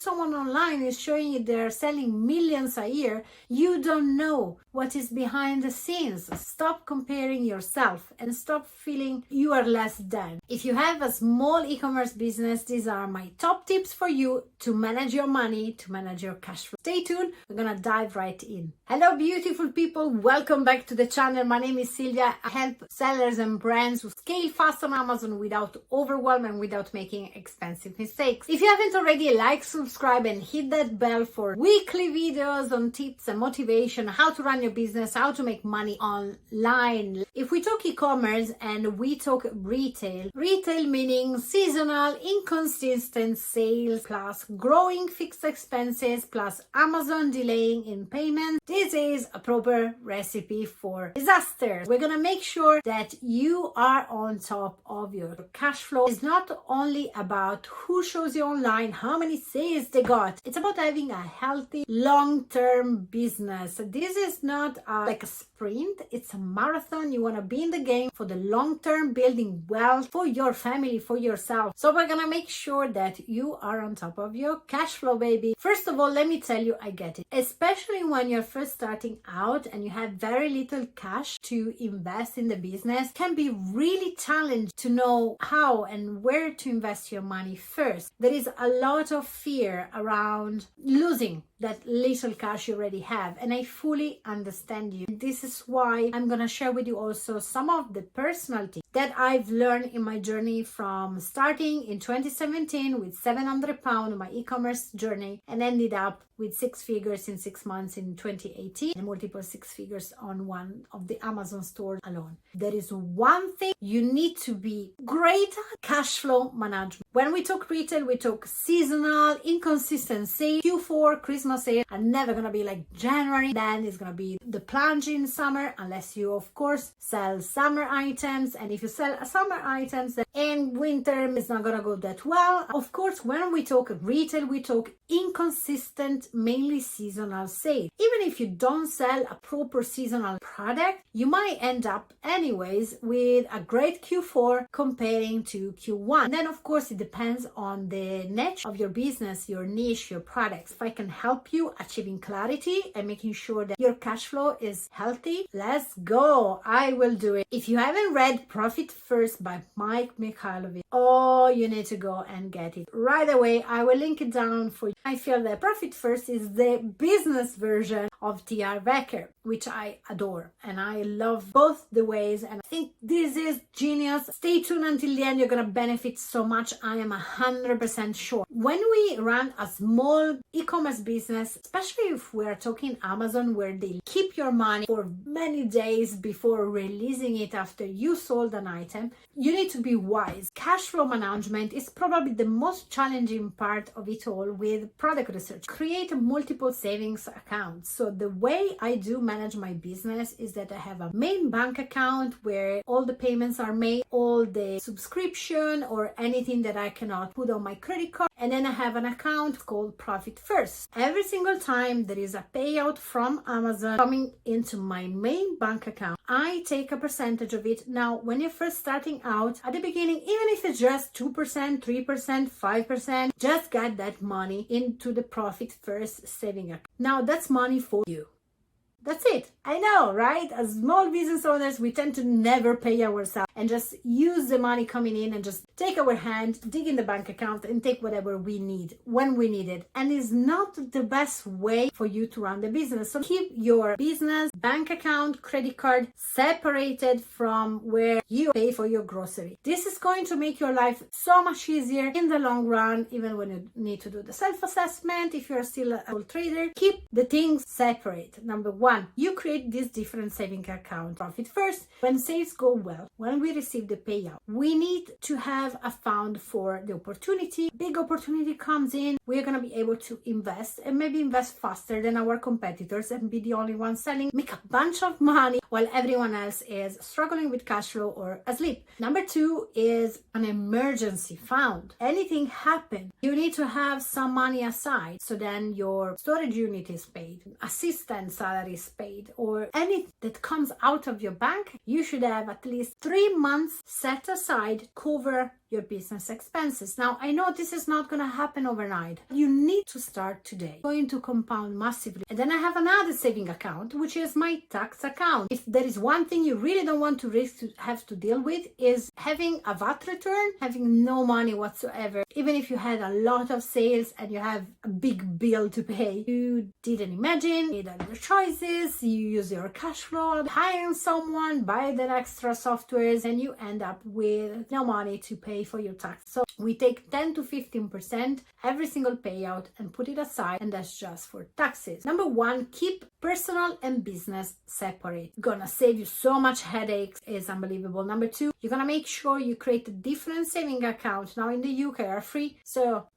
Someone online is showing you they're selling millions a year, you don't know what is behind the scenes. Stop comparing yourself and stop feeling you are less than. If you have a small e-commerce business, these are my top tips for you to manage your money, to manage your cash flow. Stay tuned, we're gonna dive right in. Hello beautiful people, welcome back to the channel. My name is Silvia. I help sellers and brands to scale fast on Amazon without overwhelm and without making expensive mistakes. If you haven't already, like, subscribe and hit that bell for weekly videos on tips and motivation, how to run your business, how to make money online. If we talk e-commerce and we talk retail meaning seasonal, inconsistent sales plus growing fixed expenses plus Amazon delaying in payment, this is a proper recipe for disaster. We're gonna make sure that you are on top of your cash flow. It's not only about who shows you online, how many sales they got. It's about having a healthy long-term business. This is not like a sprint, it's a marathon. You want to be in the game for the long term, building wealth for your family, for yourself. So we're gonna make sure that you are on top of your cash flow, baby. First of all, let me tell you, I get it. Especially when you're first starting out and you have very little cash to invest in the business, it can be really challenging to know how and where to invest your money first. There is a lot of fear around losing that little cash you already have, and I fully understand you. This is why I'm gonna share with you also some of the personal tips that I've learned in my journey from starting in 2017 with £700 my e-commerce journey and ended up with 6 figures in 6 months in 2018 and multiple 6 figures on one of the Amazon stores alone. There is one thing you need to be great at: cash flow management. When we talk retail, we talk seasonal, inconsistent sales. Q4, Christmas sale are never gonna be like January. Then it's gonna be the plunge in summer, unless you of course sell summer items. And if you sell summer items, then in winter it's not gonna go that well. Of course, when we talk retail, we talk inconsistent, mainly seasonal sales. Even if you don't sell a proper seasonal product, you might end up anyways with a great Q4 comparing to Q1. And then of course it depends on the niche of your business, your niche, your products. If I can help you achieving clarity and making sure that your cash flow is healthy, let's go. I will do it. If you haven't read Profit First by Mike Mikhailovich, oh, you need to go and get it right away. I will link it down for you. I feel that Profit First is the business version of T.R. Becker, which I adore, and I love both the ways, and I think this is genius. Stay tuned until the end, you're gonna benefit so much, I am 100% sure. When we run a small e-commerce business, especially if we're talking Amazon, where they keep your money for many days before releasing it after you sold an item, you need to be wise. Cash flow management is probably the most challenging part of it all with product research. Create multiple savings accounts. So the way I do manage my business is that I have a main bank account where all the payments are made, all the subscription or anything that I cannot put on my credit card. And then I have an account called Profit First. Every single time there is a payout from Amazon coming into my main bank account, I take a percentage of it. Now, when you're first starting out, at the beginning, even if it's just 2%, 3%, 5%, just get that money into the Profit First saving account. Now, that's money for you. That's it. I know, right? As small business owners, we tend to never pay ourselves and just use the money coming in and just take our hand, dig in the bank account and take whatever we need when we need it. And it's not the best way for you to run the business. So keep your business bank account, credit card separated from where you pay for your grocery. This is going to make your life so much easier in the long run, even when you need to do the self-assessment. If you're still a sole trader, keep the things separate. Number one, you create this different saving account. Profit First, when sales go well, when we receive the payout, we need to have a fund for the opportunity. Big opportunity comes in, we're going to be able to invest and maybe invest faster than our competitors and be the only one selling, make a bunch of money while everyone else is struggling with cash flow or asleep. Number two is an emergency fund. Anything happen, you need to have some money aside, so then your storage unit is paid, assistant salary is paid, or anything that comes out of your bank, you should have at least 3 months set aside, cover your business expenses. Now, I know this is not going to happen overnight. You need to start today. It's going to compound massively. And then I have another saving account, which is my tax account. If there is one thing you really don't want to risk to have to deal with, is having a VAT return, having no money whatsoever. Even if you had a lot of sales and you have a big bill to pay, you didn't imagine, you made other choices, you use your cash flow, hiring someone, buy that extra softwares, and you end up with no money to pay for your tax. So we take 10 to 15% every single payout and put it aside, and that's just for taxes. Number one, keep personal and business separate. It's gonna save you so much headaches. It's unbelievable. Number two, you're gonna make sure you create a different saving account. Now in the UK are free, so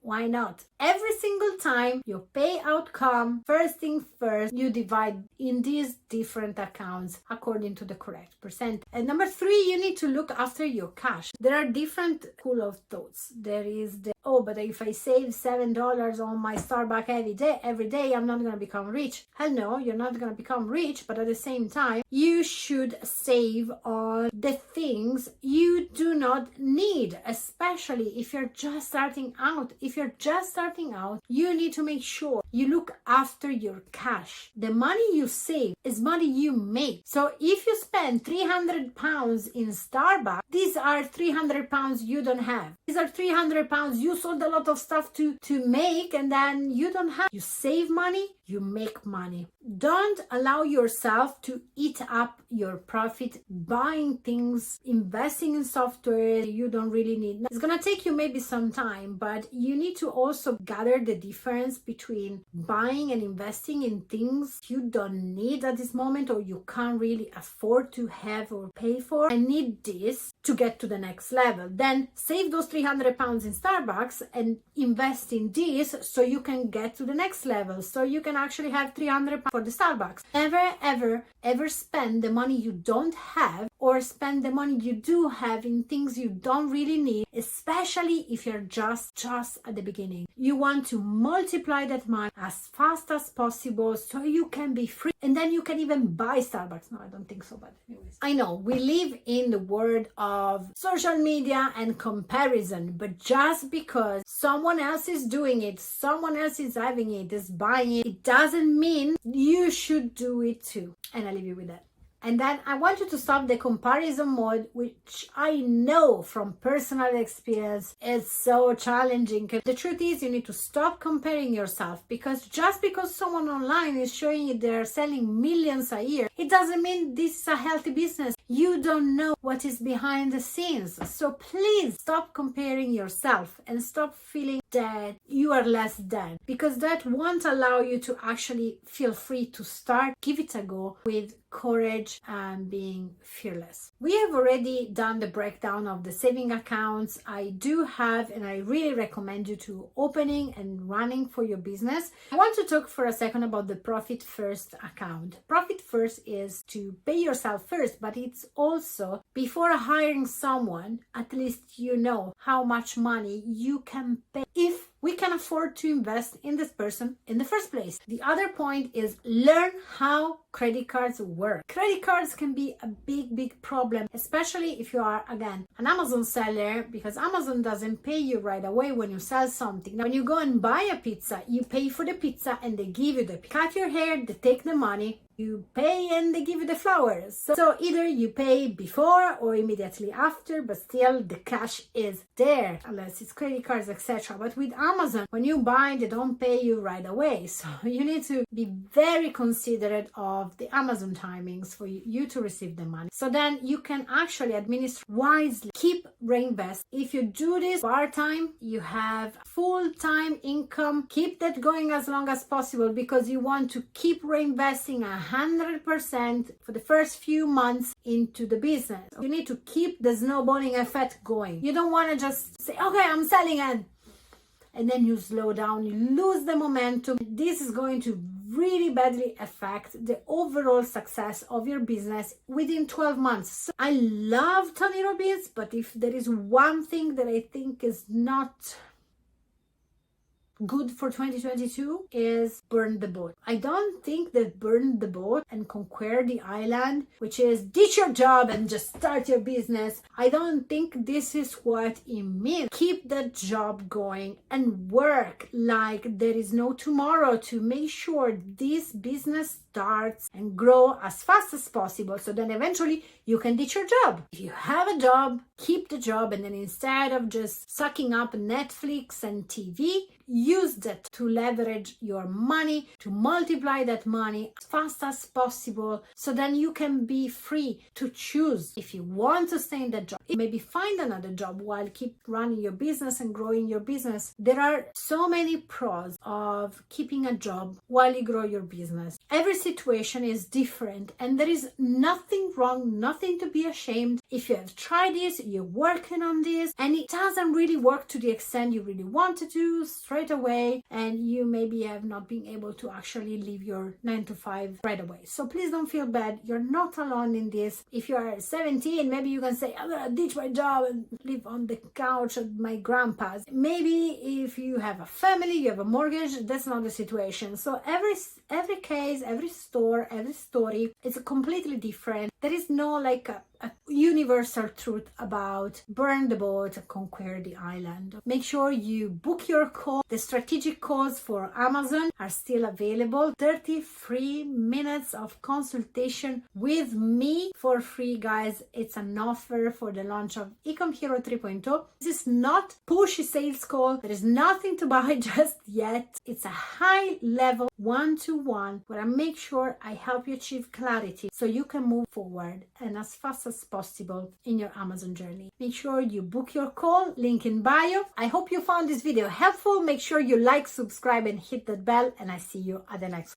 why not? Every single time your payout come, first thing first, you divide in these different accounts according to the correct percent. And number three, you need to look after your cash. There are different school of thoughts. There is the, oh, but if I save $7 on my Starbucks every day, I'm not going to become rich. Hell no, you're not going to become rich, but at the same time, you should save on the things you do not need, especially if you're just starting out. If you're just starting out, you need to make sure you look after your cash. The money you save is money you make. So if you spend £300 in Starbucks, these are £300 you don't have. These are £300 you sold a lot of stuff to make, and then you don't have. You save money, you make money. Don't allow yourself to eat up your profit buying things, investing in software you don't really need. It's gonna take you maybe some time, but you need to also gather the difference between buying and investing in things you don't need at this moment, or you can't really afford to have or pay for. I need this to get to the next level. Then save those £300 in Starbucks and invest in this so you can get to the next level, so you can actually have £300 for the Starbucks. Never ever spend the money you don't have, or spend the money you do have in things you don't really need, especially if you're just at the beginning. You want to multiply that money as fast as possible so you can be free, and then you can even buy Starbucks. No, I don't think so, but anyways. I know we live in the world of social media and comparison, but just because someone else is doing it, someone else is having it, is buying it, it doesn't mean you should do it too. And I leave you with that. And then I want you to stop the comparison mode, which I know from personal experience is so challenging. The truth is, you need to stop comparing yourself, because just because someone online is showing you they're selling millions a year, it doesn't mean this is a healthy business. You don't know what is behind the scenes. So please stop comparing yourself and stop feeling that you are less than, because that won't allow you to actually feel free to start. Give it a go with courage and being fearless. We have already done the breakdown of the saving accounts. I do have, and I really recommend you to opening and running for your business. I want to talk for a second about the profit first account. Profit first is to pay yourself first, but it's also before hiring someone, at least you know how much money you can pay if we can afford to invest in this person in the first place. The other point is learn how credit cards work. Credit cards can be a big problem, especially if you are, again, an Amazon seller, because Amazon doesn't pay you right away when you sell something. Now, when you go and buy a pizza, you pay for the pizza and they give you the cut your hair, they take the money, you pay and they give you the flowers. So either you pay before or immediately after, but still the cash is there, unless it's credit cards, etc. But with Amazon, when you buy, they don't pay you right away. So you need to be very considerate of the Amazon timings for you to receive the money. So then you can actually administer wisely. Keep reinvest. If you do this part-time, you have full-time income. Keep that going as long as possible, because you want to keep reinvesting 100% for the first few months into the business. You need to keep the snowballing effect going. You don't want to just say, okay, I'm selling and then you slow down, you lose the momentum. This is going to really badly affect the overall success of your business within 12 months. So I love Tony Robbins, but if there is one thing that I think is not good for 2022 is burn the boat. I don't think that burn the boat and conquer the island, which is ditch your job and just start your business, I don't think this is what it means. Keep that job going and work like there is no tomorrow to make sure this business starts and grow as fast as possible, so then eventually you can ditch your job. If you have a job, keep the job, and then instead of just sucking up Netflix and TV, use that to leverage your money, to multiply that money as fast as possible, so then you can be free to choose if you want to stay in that job, maybe find another job while keep running your business and growing your business. There are so many pros of keeping a job while you grow your business. Every situation is different, and there is nothing wrong, nothing to be ashamed. If you have tried this, you're working on this, and it doesn't really work to the extent you really want to do straight away, and you maybe have not been able to actually leave your 9 to 5 right away. So please don't feel bad. You're not alone in this. If you are 17, maybe you can say, I'm gonna ditch my job and live on the couch at my grandpa's. Maybe if you have a family, you have a mortgage, that's not the situation. So every case, every store, every story is completely different. There is no like a universal truth about burn the boat, conquer the island. Make sure you book your call. The strategic calls for Amazon are still available. 30 free minutes of consultation with me for free, guys. It's an offer for the launch of eCommerce Hero 3.0. This is not pushy sales call. There is nothing to buy just yet. It's a high level one-to-one where I make sure I help you achieve clarity so you can move forward and as fast as possible in your Amazon journey. Make sure you book your call, link in bio. I hope you found this video helpful. Make sure you like, subscribe, and hit that bell, and I see you at the next one.